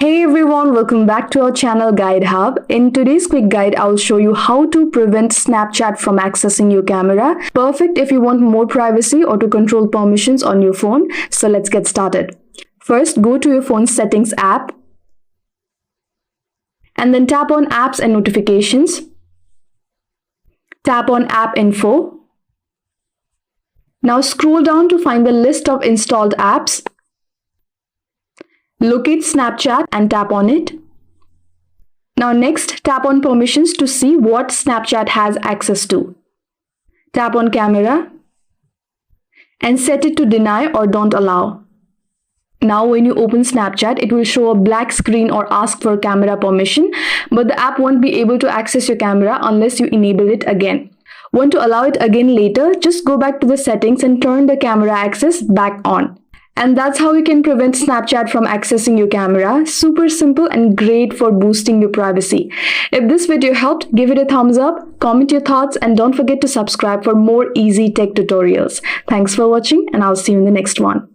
Hey everyone, welcome back to our channel Guide Hub. In today's quick guide, I'll show you how to prevent Snapchat from accessing your camera. Perfect if you want more privacy or to control permissions on your phone. So let's get started. First, go to your phone's settings app and then tap on apps and notifications. Tap on app info. Now scroll down to find the list of installed apps. Locate Snapchat and tap on it. Now next, tap on permissions to see what Snapchat has access to. Tap on camera and set it to deny or don't allow. Now when you open Snapchat, it will show a black screen or ask for camera permission, but the app won't be able to access your camera unless you enable it again. Want to allow it again later? Just go back to the settings and turn the camera access back on. And that's how you can prevent Snapchat from accessing your camera. Super simple and great for boosting your privacy. If this video helped, give it a thumbs up, comment your thoughts, and don't forget to subscribe for more easy tech tutorials. Thanks for watching, and I'll see you in the next one.